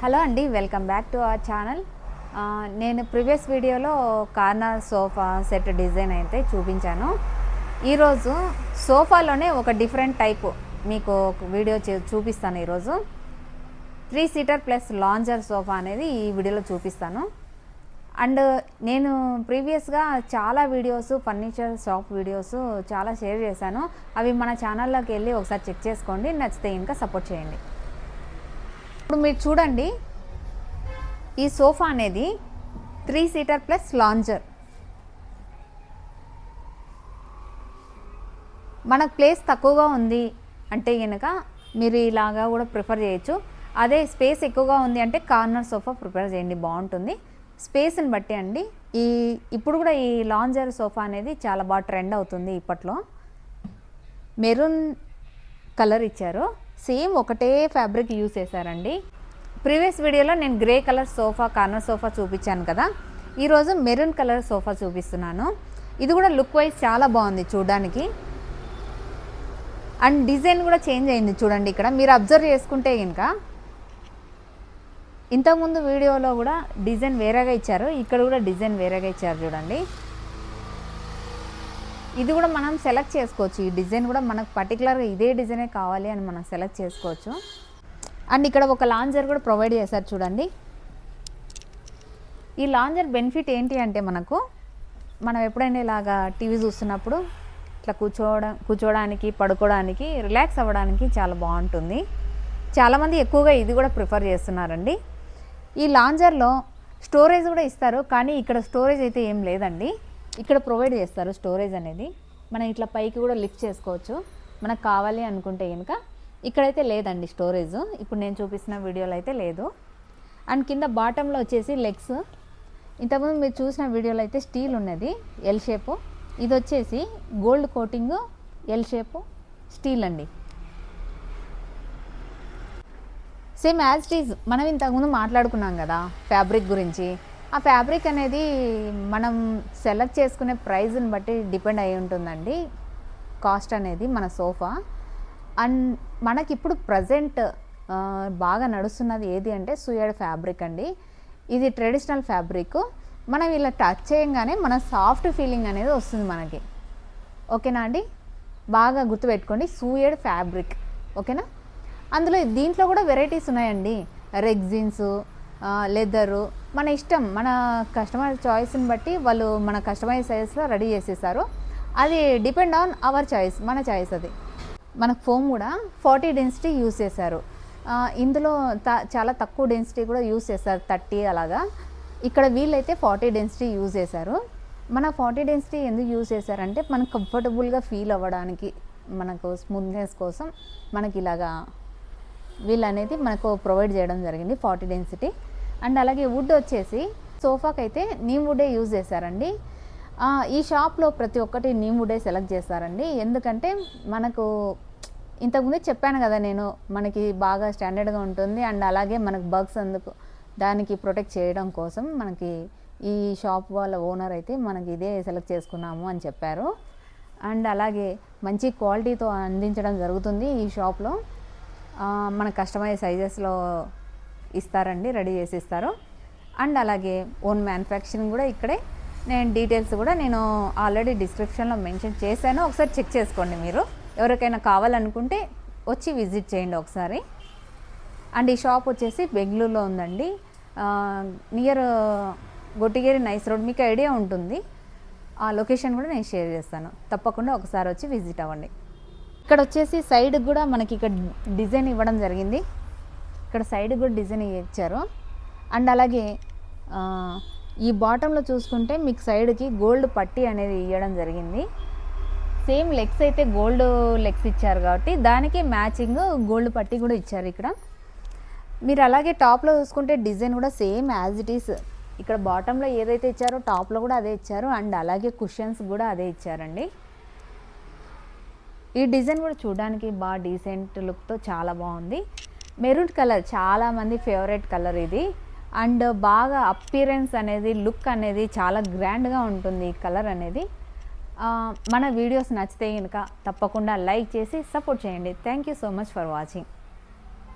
Hello అండి, welcome back to our channel. నేను previous వీడియోలో కార్నర్ సోఫా సెట్ డిజైన్ అయితే చూపించాను. ఈరోజు సోఫాలోనే ఒక డిఫరెంట్ టైపు మీకు ఒక వీడియో చూపిస్తాను. ఈరోజు 3 సీటర్ ప్లస్ లాంజర్ సోఫా అనేది ఈ వీడియోలో చూపిస్తాను. అండ్ నేను ప్రీవియస్గా చాలా వీడియోస్ ఫర్నిచర్ షాప్ వీడియోస్ చాలా షేర్ చేశాను. అవి మన ఛానల్లోకి వెళ్ళి ఒకసారి చెక్ చేసుకోండి, నచ్చితే ఇంకా సపోర్ట్ చేయండి. ఇప్పుడు మీరు చూడండి, ఈ సోఫా అనేది 3 సీటర్ ప్లస్ లాంజర్. మనకు ప్లేస్ తక్కువగా ఉంది అంటే కనుక మీరు ఇలాగా కూడా ప్రిఫర్ చేయొచ్చు. అదే స్పేస్ ఎక్కువగా ఉంది అంటే కార్నర్ సోఫా ప్రిఫర్ చేయండి, బాగుంటుంది. స్పేస్ని బట్టి అండి. ఇప్పుడు కూడా ఈ లాంజర్ సోఫా అనేది చాలా బాగా ట్రెండ్ అవుతుంది ఇప్పట్లో. మెరూన్ కలర్ ఇచ్చారు, సేమ్ ఒకటే ఫ్యాబ్రిక్ యూజ్ చేశారండి. ప్రీవియస్ వీడియోలో నేను grey colour sofa corner sofa చూపించాను కదా, ఈరోజు మెరూన్ కలర్ సోఫా చూపిస్తున్నాను. ఇది కూడా లుక్ వైజ్ చాలా బాగుంది చూడడానికి. అండ్ డిజైన్ కూడా చేంజ్ అయింది చూడండి. ఇక్కడ మీరు అబ్జర్వ్ చేసుకుంటే కనుక ఇంతకుముందు వీడియోలో కూడా డిజైన్ వేరేగా ఇచ్చారు, ఇక్కడ కూడా డిజైన్ వేరేగా ఇచ్చారు చూడండి. ఇది కూడా మనం సెలెక్ట్ చేసుకోవచ్చు. ఈ డిజైన్ కూడా మనకు పర్టికులర్గా ఇదే డిజైనే కావాలి అని మనం సెలెక్ట్ చేసుకోవచ్చు. అండ్ ఇక్కడ ఒక లాంజర్ కూడా ప్రొవైడ్ చేశారు చూడండి. ఈ లాంజర్ బెనిఫిట్ ఏంటి అంటే మనం ఎప్పుడైనా ఇలాగా టీవీ చూస్తున్నప్పుడు ఇట్లా కూర్చోడానికి పడుకోవడానికి రిలాక్స్ అవ్వడానికి చాలా బాగుంటుంది. చాలామంది ఎక్కువగా ఇది కూడా ప్రిఫర్ చేస్తున్నారండి. ఈ లాంజర్లో స్టోరేజ్ కూడా ఇస్తారు, కానీ ఇక్కడ స్టోరేజ్ అయితే ఏం లేదండి. ఇక్కడ ప్రొవైడ్ చేస్తారు స్టోరేజ్ అనేది. మనం ఇట్లా పైకి కూడా లిఫ్ట్ చేసుకోవచ్చు మనకు కావాలి అనుకుంటే కనుక. ఇక్కడైతే లేదండి స్టోరేజ్, ఇప్పుడు నేను చూపిస్తున్న వీడియోలో అయితే లేదు. అండ్ కింద బాటంలో వచ్చేసి లెగ్స్, ఇంతకుముందు మీరు చూసిన వీడియోలో అయితే స్టీల్ ఉన్నది ఎల్ షేపు, ఇది వచ్చేసి gold coating L shape steel అండి. సేమ్ యాజ్ ఇట్ ఈజ్ మనం ఇంతకుముందు మాట్లాడుకున్నాం కదా ఫ్యాబ్రిక్ గురించి. ఆ ఫ్యాబ్రిక్ అనేది మనం సెలెక్ట్ చేసుకునే ప్రైజ్ని బట్టి డిపెండ్ అయి ఉంటుందండి కాస్ట్ అనేది మన సోఫా. అండ్ మనకి ఇప్పుడు ప్రజెంట్ బాగా నడుస్తున్నది ఏది అంటే సూయడ్ ఫ్యాబ్రిక్ అండి. ఇది ట్రెడిషనల్ ఫ్యాబ్రిక్. మనం ఇలా టచ్ చేయంగానే మన సాఫ్ట్ ఫీలింగ్ అనేది వస్తుంది మనకి. ఓకేనా అండి, బాగా గుర్తుపెట్టుకోండి, సూయడ్ ఫ్యాబ్రిక్. ఓకేనా. అందులో దీంట్లో కూడా వెరైటీస్ ఉన్నాయండి, రెగ్జిన్స్, లెదరు, మన ఇష్టం, మన కస్టమర్ చాయిస్ని బట్టి వాళ్ళు మన కస్టమైజ్ సైజ్లో రెడీ చేసేసారు. అది డిపెండ్ ఆన్ అవర్ చాయిస్, మన చాయిస్ అది. మనకు ఫోమ్ కూడా 40 డెన్సిటీ యూజ్ చేశారు. ఇందులో చాలా తక్కువ డెన్సిటీ కూడా యూజ్ చేస్తారు, 30 అలాగా. ఇక్కడ వీళ్ళైతే 40 డెన్సిటీ యూజ్ చేశారు. మన 40 డెన్సిటీ ఎందుకు యూజ్ చేశారంటే మనకు కంఫర్టబుల్గా ఫీల్ అవ్వడానికి, మనకు స్మూత్నెస్ కోసం మనకి ఇలాగా వీల్ అనేది మనకు ప్రొవైడ్ చేయడం జరిగింది 40 డెన్సిటీ. అండ్ అలాగే వుడ్ వచ్చేసి సోఫాకి అయితే నీమ్ వుడే యూజ్ చేశారండి. ఈ షాప్లో ప్రతి ఒక్కటి నీమ్ వుడే సెలెక్ట్ చేస్తారండి. ఎందుకంటే మనకు ఇంతకుముందే చెప్పాను కదా నేను, మనకి బాగా స్టాండర్డ్గా ఉంటుంది. అండ్ అలాగే మనకు బగ్స్ అందుకు దానికి ప్రొటెక్ట్ చేయడం కోసం మనకి ఈ షాప్ వాళ్ళ ఓనర్ అయితే మనకి ఇదే సెలెక్ట్ చేసుకున్నాము అని చెప్పారు. అండ్ అలాగే మంచి క్వాలిటీతో అందించడం జరుగుతుంది ఈ షాప్లో. మన కస్టమైజ్ సైజెస్లో ఇస్తారండి, రెడీ చేసి ఇస్తారు. అండ్ అలాగే ఓన్ మ్యానుఫ్యాక్చరింగ్ కూడా ఇక్కడే. నేను డీటెయిల్స్ కూడా నేను ఆల్రెడీ డిస్క్రిప్షన్లో మెన్షన్ చేశాను, ఒకసారి చెక్ చేసుకోండి. మీరు ఎవరికైనా కావాలనుకుంటే వచ్చి విజిట్ చేయండి ఒకసారి. అండ్ ఈ షాప్ వచ్చేసి బెంగళూరులో ఉందండి, నియర్ గొట్టిగేరి నైస్ రోడ్. మీకు ఐడియా ఉంటుంది, ఆ లొకేషన్ కూడా నేను షేర్ చేస్తాను. తప్పకుండా ఒకసారి వచ్చి విజిట్ అవ్వండి. ఇక్కడ వచ్చేసి సైడ్ కూడా మనకి ఇక్కడ డిజైన్ ఇవ్వడం జరిగింది. ఇక్కడ సైడ్ కూడా డిజైన్ ఇచ్చారు. అండ్ అలాగే ఈ బాటంలో చూసుకుంటే మీకు సైడ్కి గోల్డ్ పట్టీ అనేది ఇవ్వడం జరిగింది. సేమ్ లెగ్స్ అయితే గోల్డ్ లెగ్స్ ఇచ్చారు కాబట్టి దానికి మ్యాచింగ్ గోల్డ్ పట్టీ కూడా ఇచ్చారు ఇక్కడ. మీరు అలాగే టాప్లో చూసుకుంటే డిజైన్ కూడా సేమ్ యాజ్ ఇట్ ఈస్. ఇక్కడ బాటంలో ఏదైతే ఇచ్చారో టాప్లో కూడా అదే ఇచ్చారు. అండ్ అలాగే కుషన్స్ కూడా అదే ఇచ్చారండి. ఈ డిజైన్ కూడా చూడడానికి బాగా డీసెంట్ లుక్తో చాలా బాగుంది. మెరూన్ కలర్ చాలామంది ఫేవరెట్ కలర్ ఇది. అండ్ బాగా అపియరెన్స్ అనేది, లుక్ అనేది చాలా గ్రాండ్గా ఉంటుంది ఈ కలర్ అనేది. మన వీడియోస్ నచ్చితే కనుక తప్పకుండా లైక్ చేసి సపోర్ట్ చేయండి. Thank you so much for watching.